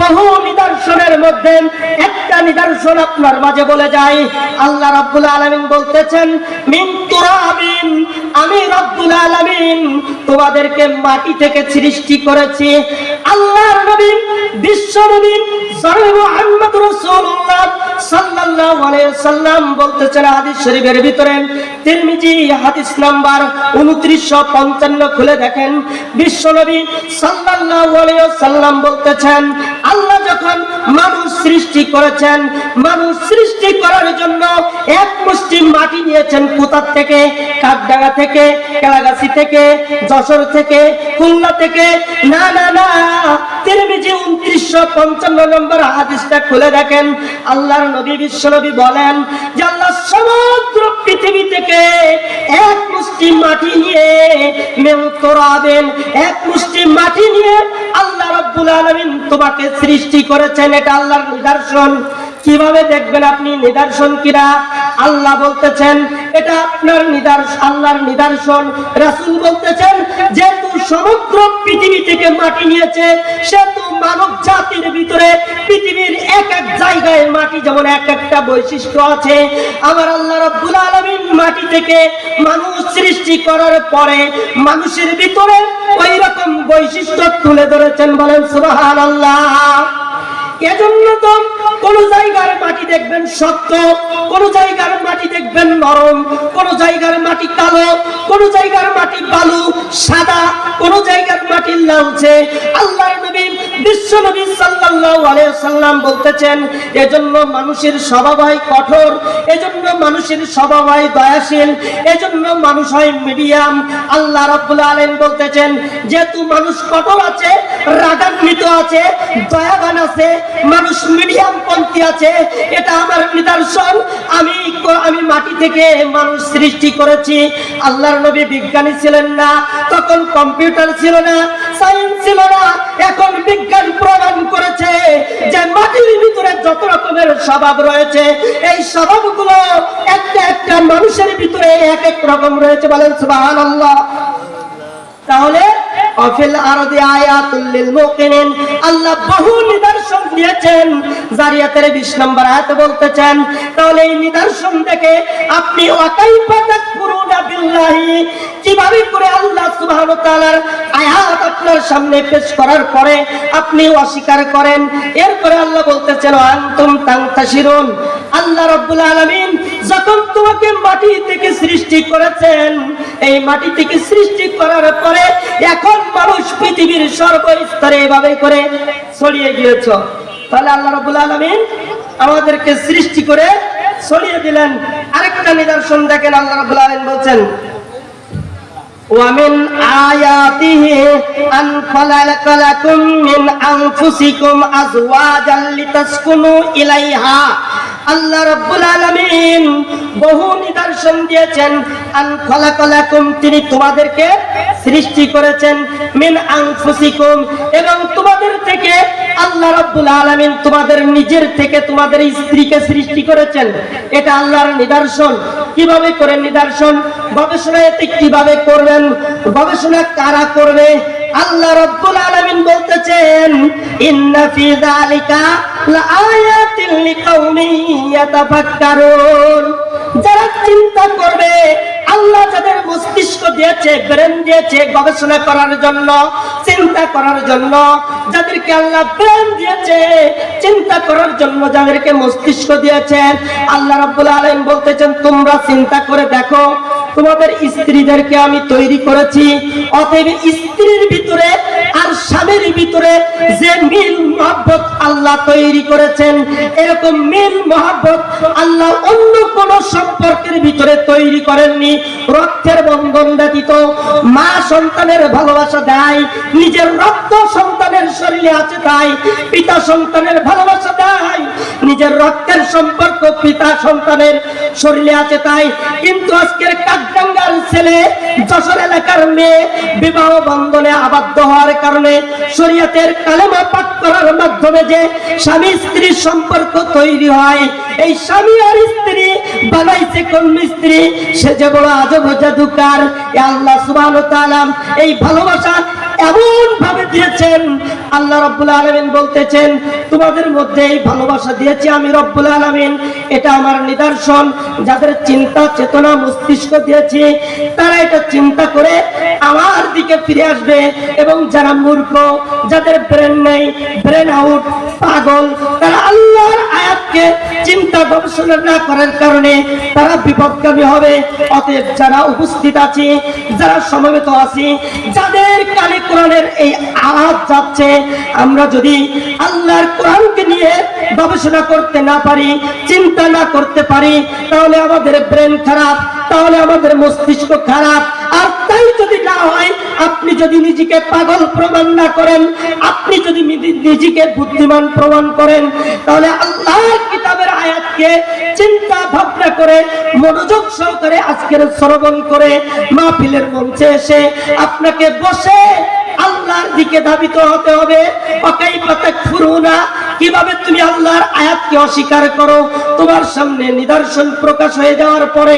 বহু নিদর্শনের মধ্যে একটা নিদর্শন আপনার মাঝে বলে যাই। আল্লাহ রাব্বুল আলামিন বলতেছেন, মিন তুরাবিন, আমি রাব্বুল আলামিন তোমাদেরকে মাটি থেকে সৃষ্টি করেছি। আল্লাহর নবী, বিশ্ব নবী মুহাম্মদ রাসূলুল্লাহ সাল্লাল্লাহু আলাইহি ওয়াসাল্লাম বলতেছেন হাদিস শরীফের ভিতরে, তিরমিজি হাদিস নাম্বার 2955 খুলে দেখেন, বিশ্ব নবী সাল্লাল্লাহু আলাইহি ওয়াসাল্লাম বলতেছেন, আল্লাহ যখন মানুষ সৃষ্টি করেছেন, মানুষ সৃষ্টি করার জন্য এক মুষ্টি মাটি নিয়েছেন। কোথা থেকে? কাঠডাঙ্গা থেকে, কেলাগাছি থেকে, যশোর থেকে, খুলনা থেকে। না না না, তিরমিজি 2955 নম্বর হাদিসটা খুলে দেখেন। আল্লাহর নবী, বিশ্ব নবী বলেন যে আল্লাহ সমগ্র পৃথিবী থেকে এক মুষ্টি মাটি নিয়ে, মেউতরাবেন, এক মুষ্টি মাটি নিয়ে আল্লাহ রাব্বুল আলামিন তোমাকে সৃষ্টি করেছেন। এটা আল্লাহর নিদর্শন। কিভাবে দেখবেন আপনি নিদর্শন কিনা? আল্লাহ বলতেছেন এটা আপনার নিদর্শন, আল্লাহর নিদর্শন। রাসূল বলতেছেন যেহেতু সমগ্র পৃথিবী থেকে মাটি নিয়েছে, সেহেতু মানব জাতির ভিতরে পৃথিবীর এক এক জায়গায় মাটি যেমন এক একটা বৈশিষ্ট্য আছে, আমার আল্লাহ রাব্বুল আলামিন মাটি থেকে মানুষ সৃষ্টি করার পরে মানুষের ভিতরে ওই রকম বৈশিষ্ট্য তুলে ধরেছেন। বলেন সুবহানাল্লাহ। এজন্য তো কোন জায়গার মাটি দেখবেন শক্ত, কোন জায়গার মাটি দেখবেন নরম, কোন জায়গার মাটি কালো, কোন জায়গার মাটি বালু সাদা, কোন জায়গার মাটি লালচে। আল্লাহর নবী, বিশ্ব নবী সাল্লাল্লাহু আলাইহি ওয়াসাল্লাম বলতেছেন এজন্য মানুষের স্বভাব হয় কঠোর, এজন্য মানুষের স্বভাব হয় দয়াশীল, এজন্য মানুষ হয় মিডিয়াম। আল্লাহ রাব্বুল আলামিন বলতেছেন যেহেতু মানুষ কঠোর আছে, রাগান্বিত আছে, দয়াবান আছে, মানুষ মিডিয়াম পন্থী আছে, এটা আমার নিদর্শন। আমি মাটি থেকে মানুষ সৃষ্টি করেছি। আল্লাহর নবী বিজ্ঞানী ছিলেন না, তখন কম্পিউটার ছিল না, সায়েন্স ছিল না। এখন বিজ্ঞান প্রমাণ করেছে যে মাটির ভিতরে যত রকমের স্বভাব রয়েছে, এই স্বভাবগুলো একটা একটা মানুষের ভিতরে এক এক রকম রয়েছে। বলেন সুবহানাল্লাহ। তাহলে অফিল আরদি আয়াতুল লিল মুকিনিন, আল্লাহ বহু নিদর্শন দিয়েছেন। জারিয়াতের 20 নম্বর আয়াতে বলতেছেন তাহলে এই নিদর্শন দেখে আপনি ওয়াকাইফা তাকফুরুনা বিল্লাহি, কিভাবে করে আল্লাহ সুবহানাহু ওয়া তাআলার আয়াত আপনার সামনে পেশ করার পরে আপনি অস্বীকার করেন। এরপরে আল্লাহ বলতেছেন আনতুম তানতাশিরুন, আল্লাহ রাব্বুল আলামিন যখন তোমাকে মাটি থেকে সৃষ্টি করেছেন, এই মাটি থেকে সৃষ্টি করার পরে এখন মানুষ পৃথিবীর সর্বস্তরে এভাবে করে ছড়িয়ে গিয়েছ। তাহলে আল্লাহ রাব্বুল আলামিন আমাদেরকে সৃষ্টি করে ছড়িয়ে দিলেন। আরেকটা নিদর্শন দেখেন, আল্লাহ রাব্বুল আলামিন বলছেন ওয়ামিন আয়াতিহি আন খালাকা লাকুম মিন আনফুসিকুম আজওয়াজাল লিতাসকুনু ইলাইহা। আল্লাহ রাব্বুল আলামিন বহু নিদর্শন দিয়েছেন। আন খালাকা লাকুম, তিনি তোমাদেরকে সৃষ্টি করেছেন, মিন আনফুসিকুম, এবং তোমাদের থেকে আল্লাহ রাব্বুল আলামিন তোমাদের নিজের থেকে তোমাদের স্ত্রীকে সৃষ্টি করেছেন। এটা আল্লাহর নিদর্শন। কিভাবে করে নিদর্শন? গবেষণা এতে কিভাবে করবেন? গবেষণা কারা করবে? আল্লাহ রাব্বুল আলামিন বলতেছেন ইন্না ফি যালিকা লাআয়াতিন লিকাউমিন ইয়াতাফাক্কারুন, যারা চিন্তা করবে, আল্লাহ যাদের মস্তিষ্ক দিয়েছে, ব্রেন দিয়েছে গবেষণা করার জন্য, চিন্তা করার জন্য, যাদেরকে আল্লাহ ব্রেন দিয়েছে চিন্তা করার জন্য, যাদেরকে মস্তিষ্ক দিয়েছেন, আল্লাহ রাব্বুল আলামিন বলতেছেন তোমরা চিন্তা করে দেখো, তোমাদের স্ত্রীদেরকে আমি তৈরি করেছি। অতএব স্ত্রীর ভিতরে আর স্বামীর ভিতরে যে মিল মহব্বত আল্লাহ তৈরি করেছেন, এরকম মিল মহব্বত আল্লাহ অন্য কোন সম্পর্কের ভিতরে তৈরি করেননি। রক্তের বন্ধন ব্যতীত মা সন্তানের ভালোবাসা দেয়, নিজের রক্ত সন্তানের শরীরে আছে তাই পিতা সন্তানের ভালোবাসা দেয়, নিজের রক্তের সম্পর্ক পিতা সন্তানের শরীরে আছে তাই। কিন্তু আজকের কাকডাঙ্গার ছেলে, যশোর এলাকার মেয়ে বিবাহ বন্ধনে আবদ্ধ হওয়ার কারণে শরীয়তের কালেমা পাঠ করার মাধ্যমে যে স্বামী স্ত্রীর সম্পর্ক তৈরি হয়, এই স্বামী আর স্ত্রী বানাইছে কোন মিস্ত্রি? সে যে বড় আজব জাদুকার। আল্লাহ সুবহানাহু ওয়া তাআলা এই ভালোবাসা এমন ভাবে দিয়েছেন, আল্লাহ রাব্বুল আলামিন বলতেছেন তোমাদের মধ্যে এই ভালোবাসা দিয়েছি আমি রব্বুল আলামিন, এটা আমার নিদর্শন। যাদের চিন্তা চেতনা মস্তিষ্ক দিয়েছি তারা এটা চিন্তা করে আমার দিকে ফিরে আসবে, এবং যারা মূর্খ, যাদের ব্রেন নেই, ব্রেন আউট, পাগল, তারা আল্লাহর আয়াতকে চিন্তা গবেষণা না করার কারণে তারা বিপদগামী হবে। অতএব যারা উপস্থিত আছি, যারা সমবেত আছি, যাদের কানে কোরআনের এই আওয়াজ যাচ্ছে, আমরা যদি আল্লাহর কোরআনকে নিয়ে গবেষণা করতে না পারি, চিন্তা না করতে পারি, তাহলে আমাদের ব্রেন খারাপ, তাহলে আমাদের মস্তিষ্ক খারাপ। আর তাই যদি না হয়, আপনি যদি নিজেকে পাগল প্রমাণ না করেন, আপনি যদি নিজেকে বুদ্ধিমান প্রমাণ করেন, তাহলে আল্লাহর কিতাবের আয়াতকে চিন্তা ভাবনা করে মনোযোগ সহকারে আজকের শ্রবণ করে মাহফিলের মঞ্চে এসে আপনাকে বসে আল্লাহর দিকে ধাবিত হতে হবে। ওয়াকাইফা তাকফুরুনা, কিভাবে তুমি আল্লাহর আয়াতকে অস্বীকার করো? তোমার সামনে নিদর্শন প্রকাশ হয়ে যাওয়ার পরে